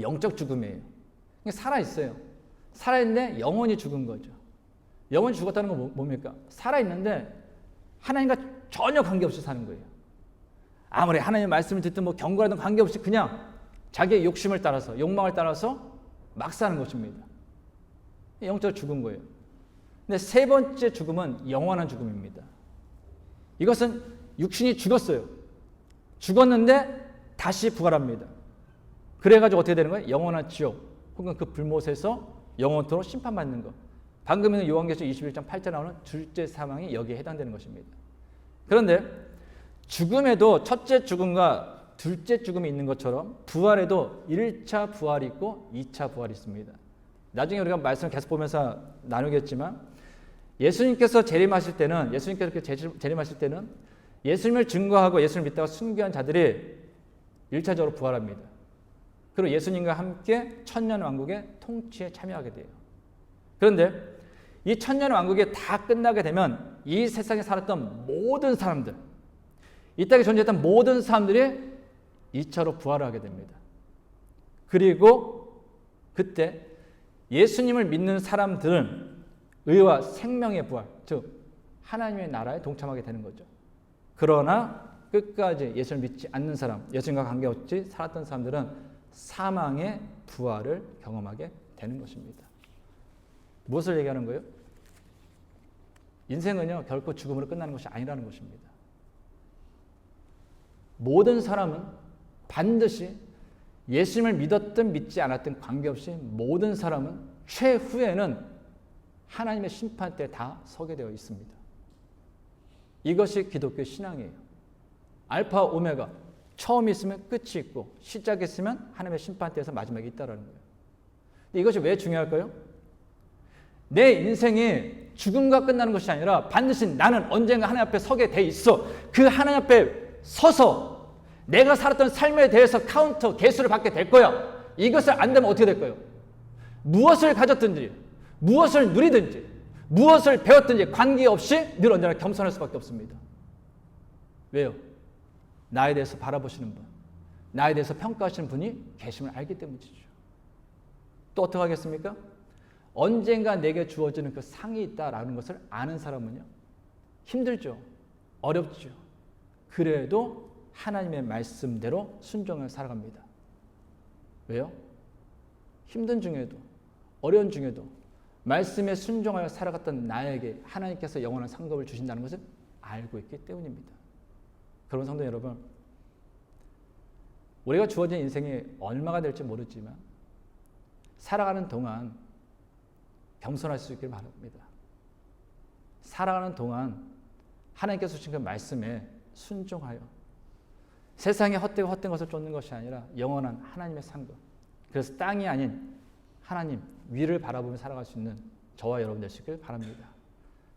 영적 죽음이에요. 그러니까 살아있어요. 살아있는데 영혼이 죽은 거죠. 영혼이 죽었다는 건 뭡니까? 살아있는데 하나님과 전혀 관계없이 사는 거예요. 아무리 하나님의 말씀을 듣든 뭐 경고하든 관계없이 그냥 자기의 욕심을 따라서 욕망을 따라서 막 사는 것입니다. 영적으로 죽은 거예요. 근데 세 번째 죽음은 영원한 죽음입니다. 이것은 육신이 죽었어요. 죽었는데 다시 부활합니다. 그래가지고 어떻게 되는 거예요? 영원한 지옥 혹은 그 불못에서 영원토록 심판받는 것. 방금 있는 요한계시록 21장 8절 나오는 둘째 사망이 여기에 해당되는 것입니다. 그런데 죽음에도 첫째 죽음과 둘째 죽음이 있는 것처럼 부활에도 1차 부활이 있고 2차 부활이 있습니다. 나중에 우리가 말씀을 계속 보면서 나누겠지만 예수님께서 재림하실 때는 예수님을 증거하고 예수님을 믿다가 순교한 자들이 1차적으로 부활합니다. 그리고 예수님과 함께 천년왕국의 통치에 참여하게 돼요. 그런데 이 천년왕국이 다 끝나게 되면 이 세상에 살았던 모든 사람들, 이 땅에 존재했던 모든 사람들이 2차로 부활을 하게 됩니다. 그리고 그때 예수님을 믿는 사람들은 의와 생명의 부활, 즉 하나님의 나라에 동참하게 되는 거죠. 그러나 끝까지 예수를 믿지 않는 사람, 예수님과 관계없이 살았던 사람들은 사망의 부활을 경험하게 되는 것입니다. 무엇을 얘기하는 거예요? 인생은요, 결코 죽음으로 끝나는 것이 아니라는 것입니다. 모든 사람은 반드시 예수님을 믿었든 믿지 않았든 관계없이 모든 사람은 최후에는 하나님의 심판대에 다 서게 되어 있습니다. 이것이 기독교 신앙이에요. 알파 오메가, 처음이 있으면 끝이 있고 시작이 있으면 하나님의 심판대에서 마지막이 있다는 거예요. 근데 이것이 왜 중요할까요? 내 인생이 죽음과 끝나는 것이 아니라 반드시 나는 언젠가 하나님 앞에 서게 돼 있어. 그 하나님 앞에 서서 내가 살았던 삶에 대해서 카운터, 계수를 받게 될 거야. 이것을 안다면 어떻게 될까요? 무엇을 가졌든지, 무엇을 누리든지, 무엇을 배웠든지 관계없이 늘 언제나 겸손할 수밖에 없습니다. 왜요? 나에 대해서 바라보시는 분, 나에 대해서 평가하시는 분이 계심을 알기 때문이죠. 또 어떻게 하겠습니까? 언젠가 내게 주어지는 그 상이 있다라는 것을 아는 사람은요, 힘들죠. 어렵죠. 그래도 하나님의 말씀대로 순종을 살아갑니다. 왜요? 힘든 중에도, 어려운 중에도 말씀에 순종하여 살아갔던 나에게 하나님께서 영원한 상급을 주신다는 것을 알고 있기 때문입니다. 그런 성도 여러분, 우리가 주어진 인생이 얼마가 될지 모르지만 살아가는 동안 겸손할 수 있기를 바랍니다. 살아가는 동안 하나님께서 주신 그 말씀에 순종하여 세상에 헛되고 헛된 것을 쫓는 것이 아니라 영원한 하나님의 상급, 그래서 땅이 아닌 하나님 위를 바라보며 살아갈 수 있는 저와 여러분 되시길 바랍니다.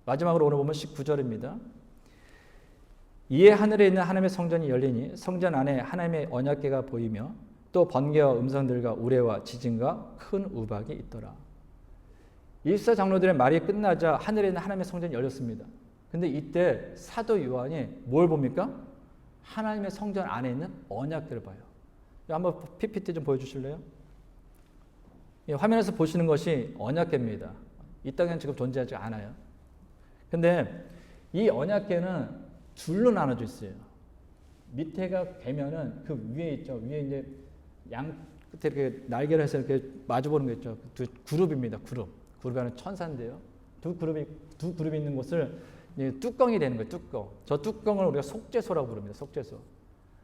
마지막으로 오늘 보면 19절입니다. 이에 하늘에 있는 하나님의 성전이 열리니 성전 안에 하나님의 언약궤가 보이며 또 번개와 음성들과 우레와 지진과 큰 우박이 있더라. 24 장로들의 말이 끝나자 하늘에 있는 하나님의 성전이 열렸습니다. 근데 이때 사도 요한이 뭘 봅니까? 하나님의 성전 안에 있는 언약궤를 봐요. 한번 PPT 좀 보여주실래요? 화면에서 보시는 것이 언약궤입니다. 이 땅에는 지금 존재하지 않아요. 근데 이 언약궤는 둘로 나눠져 있어요. 밑에가 되면은 그 위에 있죠. 위에 이제 양 끝에 이렇게 날개를 해서 이렇게 마주보는 거 있죠. 두 그룹입니다. 그룹이 하나 천사인데요. 두 그룹이 있는 곳을 뚜껑이 되는 거예요. 뚜껑. 저 뚜껑을 우리가 속죄소라고 부릅니다. 속죄소.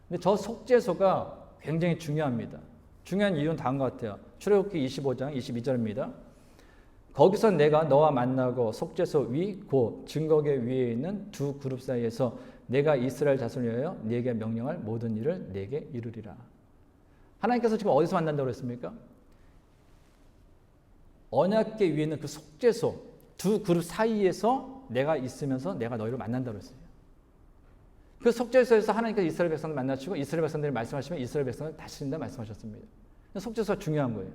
근데 저 속죄소가 굉장히 중요합니다. 중요한 이유는 다음과 같아요. 출애굽기 25장 22절입니다. 거기서 내가 너와 만나고 속죄소 위 곧 증거궤 위에 있는 두 그룹 사이에서 내가 이스라엘 자손을 위하여 네게 명령할 모든 일을 네게 이루리라. 하나님께서 지금 어디서 만난다고 했습니까? 언약궤 위에 있는 그 속죄소 두 그룹 사이에서 내가 있으면서 내가 너희를 만난다고 했어요. 그 속죄소에서 하나님께서 이스라엘 백성을 만나시고 이스라엘 백성들이 말씀하시면 이스라엘 백성을 다스린다 말씀하셨습니다. 속죄소가 중요한 거예요.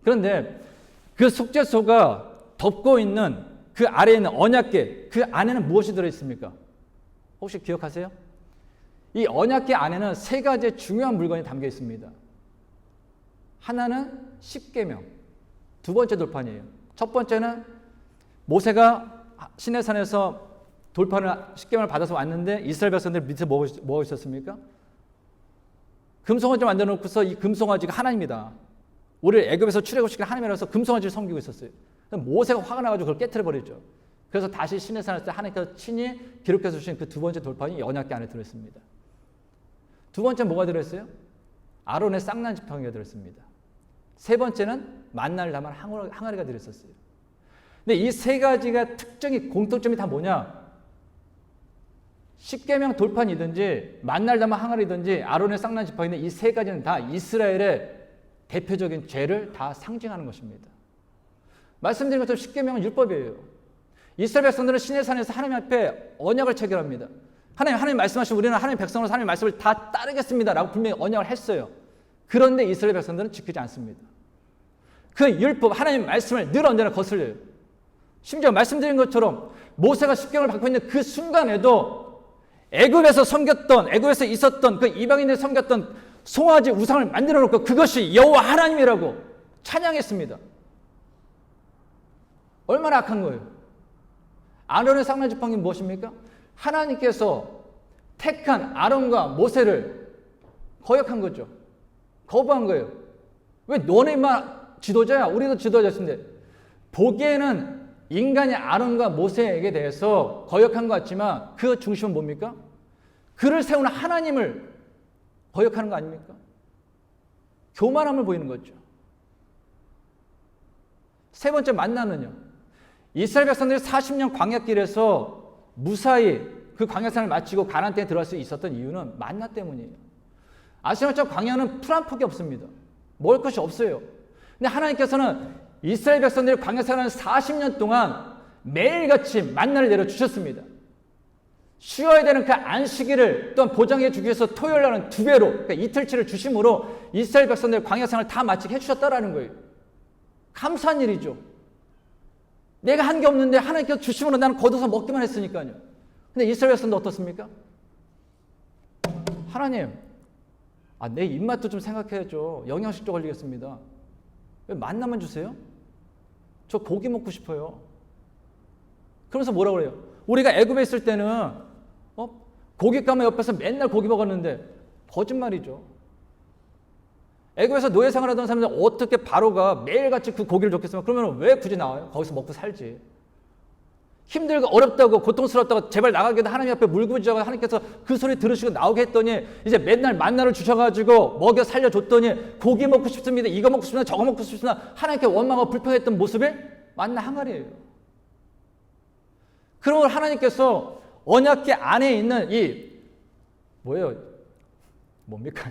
그런데 그 속죄소가 덮고 있는 그 아래에 있는 언약궤, 그 안에는 무엇이 들어있습니까? 혹시 기억하세요? 이 언약궤 안에는 세 가지의 중요한 물건이 담겨 있습니다. 하나는 십계명, 두 번째 돌판이에요. 첫 번째는 모세가 시내산에서 십계명을 받아서 왔는데 이스라엘 백성들 밑에 뭐가 있었습니까? 금송아지 만들어 놓고서 이 금송아지가 하나님이다. 우리를 애굽에서 출애굽시킨 하나님이라서 금송아지를 섬기고 있었어요. 모세가 화가 나가지고 그걸 깨트려 버리죠. 그래서 다시 시내산에서 하나님께서 친히 기록해서 주신 그 두 번째 돌판이 언약궤 안에 들어있습니다. 두 번째 뭐가 들어있어요? 아론의 쌍난 지팡이가 들어있습니다. 세 번째는 만나를 담은 항아리가 들어있었어요. 근데 이 세 가지가 특징이 공통점이 다 뭐냐? 십계명 돌판이든지 만나를 담은 항아리든지 아론의 쌍난 지팡이는 이 세 가지는 다 이스라엘의 대표적인 죄를 다 상징하는 것입니다. 말씀드린 것처럼 십계명은 율법이에요. 이스라엘 백성들은 시내산에서 하나님 앞에 언약을 체결합니다. 하나님 말씀하시면 우리는 하나님 백성으로서 하나님 말씀을 다 따르겠습니다 라고 분명히 언약을 했어요. 그런데 이스라엘 백성들은 지키지 않습니다. 그 율법, 하나님의 말씀을 늘 언제나 거슬려요. 심지어 말씀드린 것처럼 모세가 십계명을 받고 있는 그 순간에도 애굽에서 섬겼던, 애굽에서 있었던 그 이방인들이 섬겼던 송아지 우상을 만들어 놓고 그것이 여호와 하나님이라고 찬양했습니다. 얼마나 악한 거예요. 아론의 쌍난지팡이 무엇입니까? 하나님께서 택한 아론과 모세를 거역한 거죠. 거부한 거예요. 왜 너네만 지도자야? 우리도 지도자였는데. 보기에는 인간이 아론과 모세에게 대해서 거역한 것 같지만 그 중심은 뭡니까? 그를 세우는 하나님을 거역하는 거 아닙니까? 교만함을 보이는 거죠. 세 번째 만나는요. 이스라엘 백성들이 40년 광야길에서 무사히 그 광야생활을 마치고 가나안 땅에 들어갈 수 있었던 이유는 만나 때문이에요. 아시는 것처럼 광야는 풀 한 폭이 없습니다. 먹을 것이 없어요. 근데 하나님께서는 이스라엘 백성들이 광야생활을 40년 동안 매일같이 만나를 내려주셨습니다. 쉬어야 되는 그 안식일을 또한 보장해 주기 위해서 토요일 날은 2배로, 그러니까 이틀치를 주심으로 이스라엘 백성들의 광야생활을 다 마치게 해주셨다라는 거예요. 감사한 일이죠. 내가 한 게 없는데 하나님께서 주심으로 나는 거둬서 먹기만 했으니까요. 근데 이스라엘 백성도 어떻습니까? 하나님, 내 입맛도 좀 생각해야죠. 영양실조 걸리겠습니다. 왜 만나만 주세요? 저 고기 먹고 싶어요. 그러면서 뭐라고 그래요? 우리가 애굽에 있을 때는 고깃가마 옆에서 맨날 고기 먹었는데 거짓말이죠. 애굽에서 노예 생활하던 사람들 어떻게 바로가 매일같이 그 고기를 줬겠습니까? 그러면 왜 굳이 나와요? 거기서 먹고 살지. 힘들고 어렵다고 고통스럽다고 제발 나가게 하나님 앞에 물구지자고 하나님께서 그 소리 들으시고 나오게 했더니 이제 맨날 만나를 주셔가지고 먹여 살려줬더니 고기 먹고 싶습니다. 이거 먹고 싶습니다. 저거 먹고 싶습니다. 하나님께 원망하고 불평했던 모습이 만나 항아리예요. 그러면 하나님께서 언약궤 안에 있는 이 뭡니까?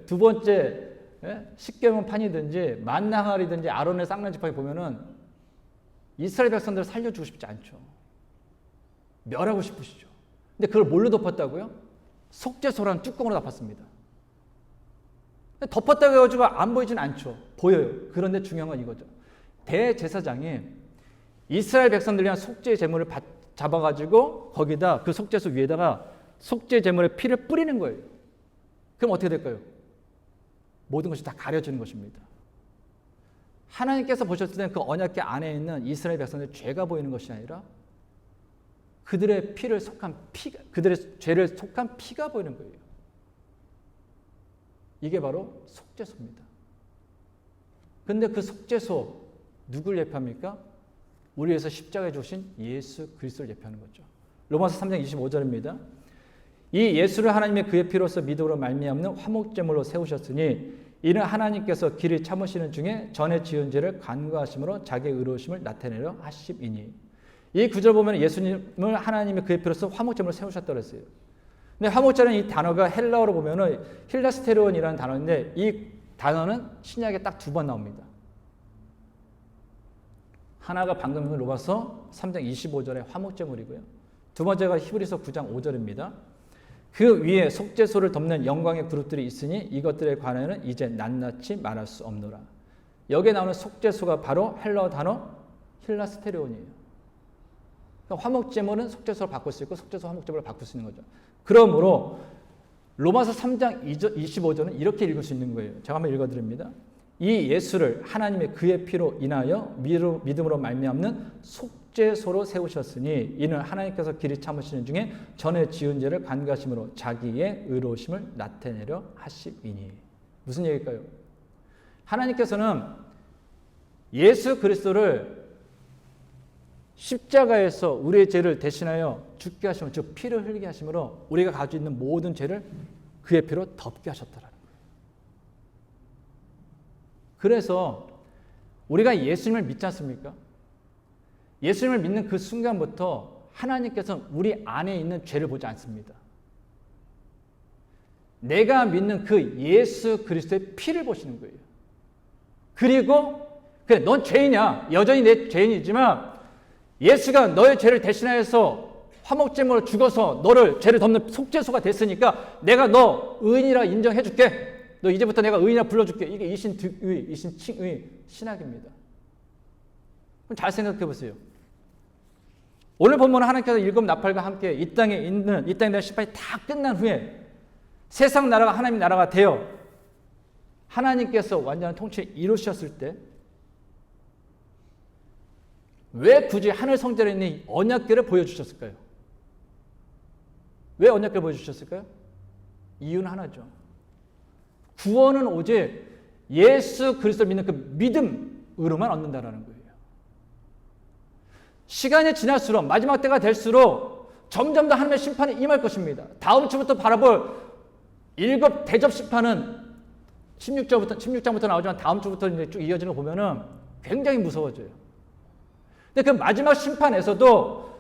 두 번째 십계명 판이든지 만나 항아리든지 아론의 쌍난지팡이 보면은 이스라엘 백성들을 살려주고 싶지 않죠. 멸하고 싶으시죠. 근데 그걸 뭘로 덮었다고요? 속죄소라는 뚜껑으로 덮었습니다. 덮었다고 해가지고 안 보이진 않죠. 보여요. 그런데 중요한 건 이거죠. 대제사장이 이스라엘 백성들을 위한 속죄 제물을 잡아가지고 거기다 그 속죄소 위에다가 속죄 제물의 피를 뿌리는 거예요. 그럼 어떻게 될까요? 모든 것이 다 가려지는 것입니다. 하나님께서 보셨을 때는 그 언약궤 안에 있는 이스라엘 백성들의 죄가 보이는 것이 아니라 그들의 그들의 죄를 속한 피가 보이는 거예요. 이게 바로 속죄소입니다. 근데 그 속죄소 누굴 예표합니까? 우리 위해서 십자가에 주신 예수 그리스도를 예표하는 거죠. 로마서 3장 25절입니다. 이 예수를 하나님의 그의 피로서 믿음으로 말미암는 화목제물로 세우셨으니 이는 하나님께서 길이 참으시는 중에 전에 지은 죄를 간구하심으로 자기의 의로우심을 나타내려 하심이니. 이 구절 보면 예수님을 하나님의 그의 피로서 화목제물로 세우셨다고 그랬어요. 근데 화목제라는 이 단어가 헬라어로 보면은 힐라스테르온이라는 단어인데 이 단어는 신약에 딱 2번 나옵니다. 하나가 방금 로마서 3장 25절의 화목제물이고요. 두 번째가 히브리서 9장 5절입니다. 그 위에 속죄소를 덮는 영광의 그룹들이 있으니 이것들에 관하여는 이제 낱낱이 말할 수 없노라. 여기에 나오는 속죄소가 바로 헬라어 단어 힐라스테르온이에요. 그러니까 화목제물은 속죄소로 바꿀 수 있고 속죄소 화목제물로 바꿀 수 있는 거죠. 그러므로 로마서 3장 25절은 이렇게 읽을 수 있는 거예요. 제가 한번 읽어드립니다. 이 예수를 하나님의 그의 피로 인하여 믿음으로 말미암는 속죄소로 세우셨으니 이는 하나님께서 길이 참으시는 중에 전에 지은 죄를 간구하심으로 자기의 의로우심을 나타내려 하심이니. 무슨 얘기일까요? 하나님께서는 예수 그리스도를 십자가에서 우리의 죄를 대신하여 죽게 하심으로, 즉 피를 흘리게 하심으로 우리가 가지고 있는 모든 죄를 그의 피로 덮게 하셨더라는 거예요. 그래서 우리가 예수님을 믿지 않습니까? 예수님을 믿는 그 순간부터 하나님께서는 우리 안에 있는 죄를 보지 않습니다. 내가 믿는 그 예수 그리스도의 피를 보시는 거예요. 그리고 그래, 넌 죄인이야. 여전히 내 죄인이지만 예수가 너의 죄를 대신하여서 화목제물로 죽어서 너를 죄를 덮는 속죄소가 됐으니까 내가 너 의인이라 인정해 줄게. 너 이제부터 내가 의인이라 불러줄게. 이게 이신득의, 이신칭의 신학입니다. 그럼 잘 생각해 보세요. 오늘 본문은 하나님께서 일곱 나팔과 함께 이 땅에 대한 심판이 다 끝난 후에 세상 나라가 하나님 나라가 되어 하나님께서 완전한 통치를 이루셨을 때 왜 굳이 하늘 성전에 있는 이 언약궤를 보여주셨을까요? 왜 언약궤를 보여주셨을까요? 이유는 하나죠. 구원은 오직 예수 그리스도를 믿는 그 믿음으로만 얻는다라는 거예요. 시간이 지날수록 마지막 때가 될수록 점점 더 하나님의 심판이 임할 것입니다. 다음 주부터 바라볼 일곱 대접 심판은 16장부터 나오지만 다음 주부터 이제 쭉 이어지는 거 보면은 굉장히 무서워져요. 근데 그 마지막 심판에서도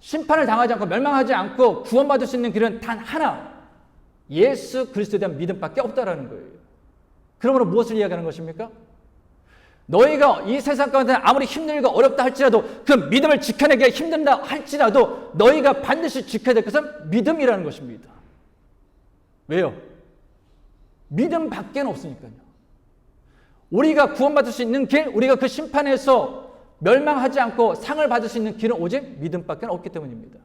심판을 당하지 않고 멸망하지 않고 구원받을 수 있는 길은 단 하나, 예수 그리스도에 대한 믿음밖에 없다라는 거예요. 그러므로 무엇을 이야기하는 것입니까? 너희가 이 세상 가운데 아무리 힘들고 어렵다 할지라도 그 믿음을 지켜내기가 힘든다 할지라도 너희가 반드시 지켜야 될 것은 믿음이라는 것입니다. 왜요? 믿음밖에 없으니까요. 우리가 구원받을 수 있는 길, 우리가 그 심판에서 멸망하지 않고 상을 받을 수 있는 길은 오직 믿음밖에 없기 때문입니다.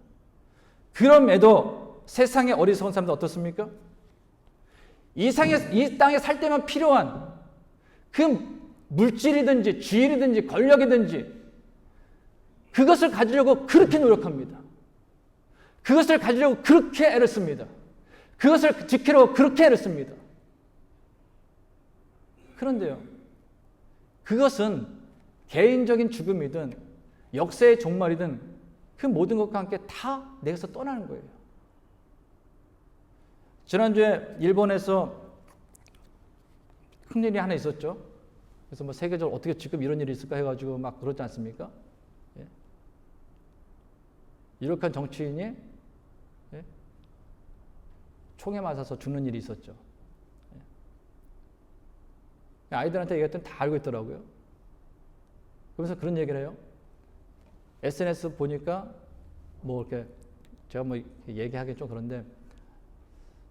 그럼에도 세상의 어리석은 사람들 어떻습니까? 이 땅에 살 때만 필요한 그 물질이든지 지위이든지 권력이든지 그것을 가지려고 그렇게 노력합니다. 그것을 가지려고 그렇게 애를 씁니다. 그것을 지키려고 그렇게 애를 씁니다. 그런데요, 그것은 개인적인 죽음이든 역사의 종말이든 그 모든 것과 함께 다 내게서 떠나는 거예요. 지난주에 일본에서 큰일이 하나 있었죠. 그래서 뭐 세계적으로 어떻게 지금 이런 일이 있을까 해가지고 막 그러지 않습니까? 예. 유력한 정치인이 예? 총에 맞아서 죽는 일이 있었죠. 예. 아이들한테 얘기했더니 다 알고 있더라고요. 그래서 그런 얘기를 해요. SNS 보니까 뭐 이렇게 제가 뭐 얘기하기 좀 그런데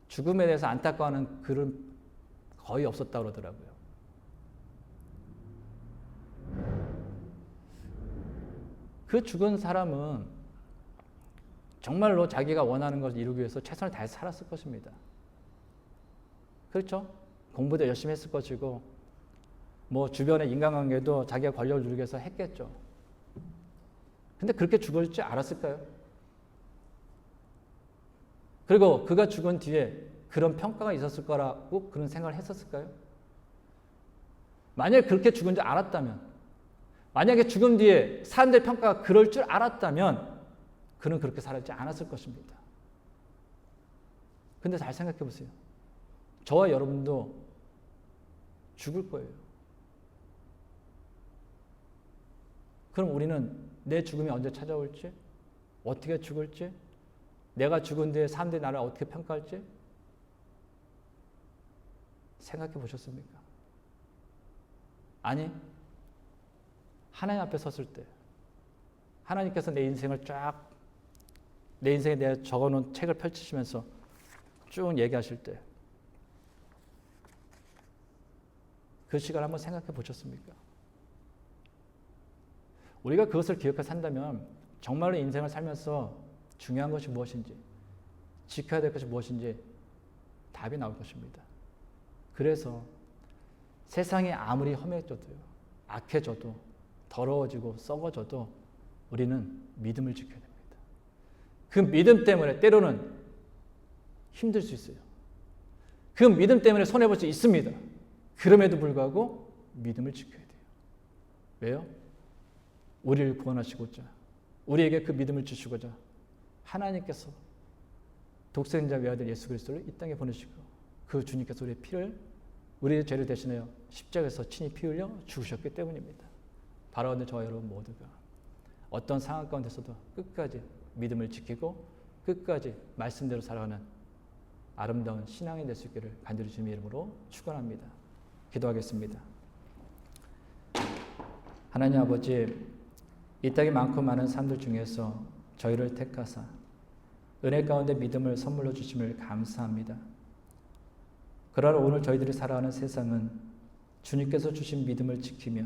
죽음에 대해서 안타까워하는 글은 거의 없었다고 그러더라고요. 그 죽은 사람은 정말로 자기가 원하는 것을 이루기 위해서 최선을 다해서 살았을 것입니다. 그렇죠? 공부도 열심히 했을 것이고 뭐 주변의 인간관계도 자기가 권력을 누리기 위해서 했겠죠. 근데 그렇게 죽을 줄 알았을까요? 그리고 그가 죽은 뒤에 그런 평가가 있었을 거라고 그런 생각을 했었을까요? 만약에 그렇게 죽은 줄 알았다면, 만약에 죽은 뒤에 사람들의 평가가 그럴 줄 알았다면 그는 그렇게 살지 않았을 것입니다. 근데 잘 생각해 보세요. 저와 여러분도 죽을 거예요. 그럼 우리는 내 죽음이 언제 찾아올지, 어떻게 죽을지, 내가 죽은 뒤에 사람들이 나를 어떻게 평가할지 생각해 보셨습니까? 아니, 하나님 앞에 섰을 때 하나님께서 내 인생을 쫙, 내 인생에 대해 적어놓은 책을 펼치시면서 쭉 얘기하실 때 그 시간을 한번 생각해 보셨습니까? 우리가 그것을 기억해 산다면 정말로 인생을 살면서 중요한 것이 무엇인지, 지켜야 될 것이 무엇인지 답이 나올 것입니다. 그래서 세상이 아무리 험해져도요, 악해져도, 더러워지고 썩어져도 우리는 믿음을 지켜야 됩니다. 그 믿음 때문에 때로는 힘들 수 있어요. 그 믿음 때문에 손해볼 수 있습니다. 그럼에도 불구하고 믿음을 지켜야 돼요. 왜요? 우리를 구원하시고자, 우리에게 그 믿음을 주시고자 하나님께서 독생자 외아들 예수 그리스도를 이 땅에 보내시고 그 주님께서 우리의 피를, 우리의 죄를 대신하여 십자가에서 친히 피 흘려 죽으셨기 때문입니다. 바라오는 저와 여러분 모두가 어떤 상황 가운데서도 끝까지 믿음을 지키고 끝까지 말씀대로 살아가는 아름다운 신앙이 될 수 있기를 간절히 주님의 이름으로 축원합니다. 기도하겠습니다. 하나님 아버지, 이 땅에 많고 많은 사람들 중에서 저희를 택하사 은혜 가운데 믿음을 선물로 주심을 감사합니다. 그러나 오늘 저희들이 살아가는 세상은 주님께서 주신 믿음을 지키며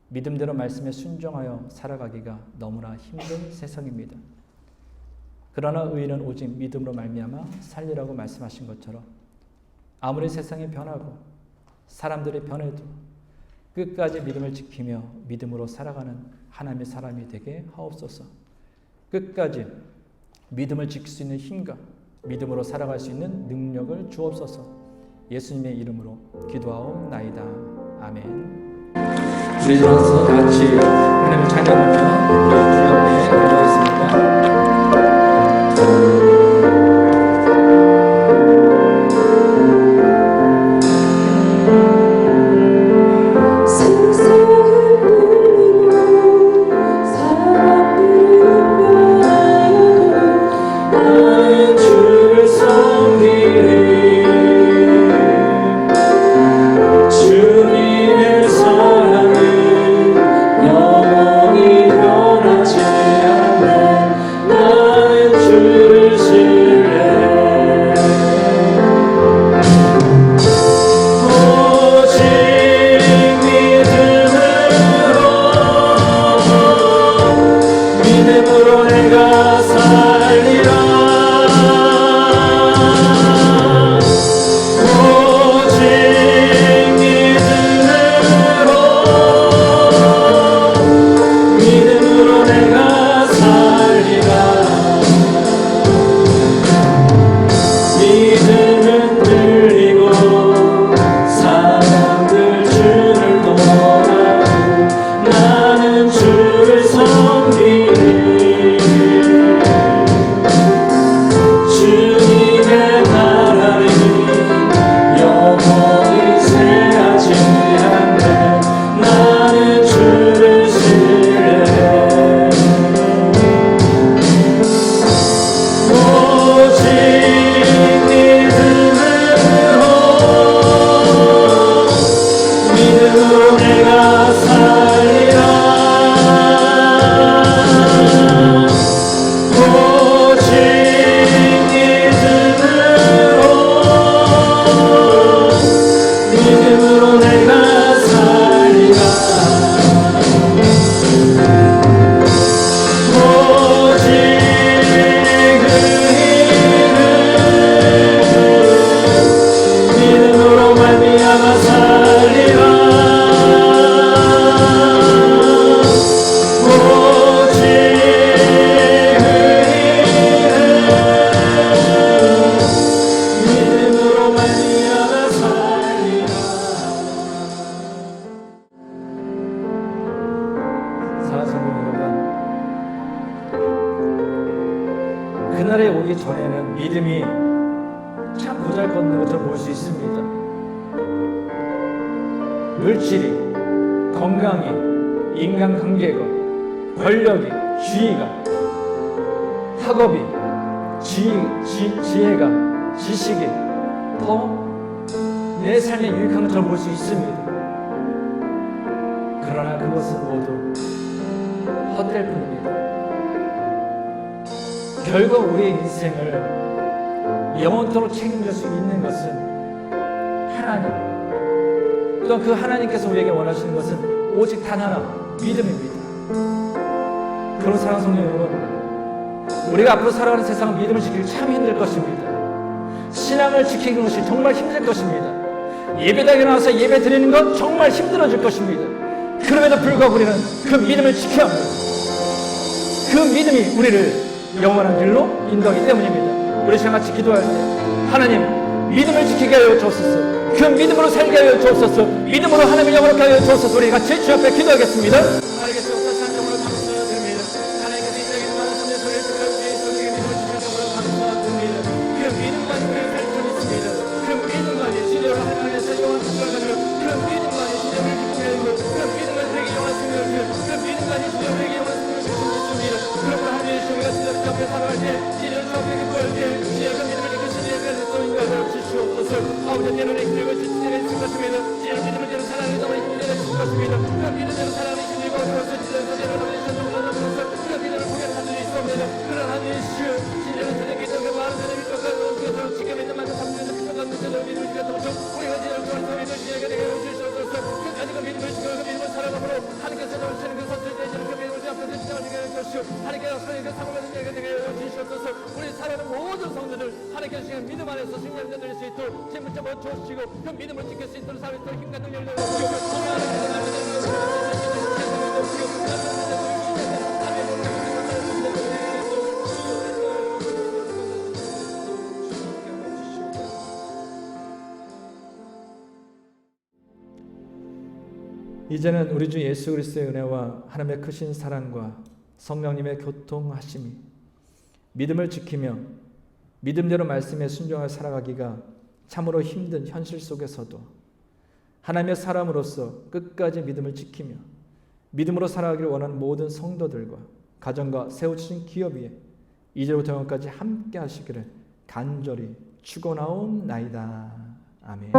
믿음대로 말씀에 순종하여 살아가기가 너무나 힘든 세상입니다. 그러나 의인은 오직 믿음으로 말미암아 살리라고 말씀하신 것처럼 아무리 세상이 변하고 사람들이 변해도 끝까지 믿음을 지키며 믿음으로 살아가는 하나님의 사람이 되게 하옵소서. 끝까지 믿음을 지킬 수 있는 힘과 믿음으로 살아갈 수 있는 능력을 주옵소서. 예수님의 이름으로 기도하옵나이다. 아멘. 우리 들어서 다 같이 하나님을 찬양하며 우리 주 옆에 올라있습니다. 그날에 오기 전에는 믿음이 참 보잘것없는 것처럼 보일 수 있습니다. 물질이, 건강이, 인간관계가, 권력이, 지위가, 학업이, 지혜가, 지식이 더 내 삶에 유익한 것처럼 볼 수 있습니다. 그러나 그것은 모두 헛될 뿐입니다. 결국 우리의 인생을 영원토록 책임질 수 있는 것은 하나님, 또한 그 하나님께서 우리에게 원하시는 것은 오직 단 하나, 믿음입니다. 그런 사랑하는 성도 여러분, 우리가 앞으로 살아가는 세상은 믿음을 지키기 참 힘들 것입니다. 신앙을 지키는 것이 정말 힘들 것입니다. 예배당에 나와서 예배 드리는 건 정말 힘들어질 것입니다. 그럼에도 불구하고 우리는 그 믿음을 지켜야 합니다. 그 믿음이 우리를 영원한 길로 인도하기 때문입니다. 우리 시간 같이 기도할 때 하나님 믿음을 지키게 하여 주옵소서. 그 믿음으로 살게 하여 주옵소서. 믿음으로 하나님을 영원하게 하여 주옵소서. 우리 같이 주 앞에 기도하겠습니다. 주신 시간 믿음 안에서 승리하는 자 될 수 있도록 지금부터 멈춰주시고 그 믿음을 지킬 수 있도록 삶에 또 힘과 능력을 이제는 우리 주 예수 그리스도의 은혜와 하나님의 크신 사랑과 성령님의 교통하심이 믿음을 지키며 믿음대로 말씀에 순종하여 살아가기가 참으로 힘든 현실 속에서도 하나님의 사람으로서 끝까지 믿음을 지키며 믿음으로 살아가기를 원하는 모든 성도들과 가정과 세우신 기업 위에 이제부터 영원까지 함께 하시기를 간절히 축원하옵나이다. 아멘.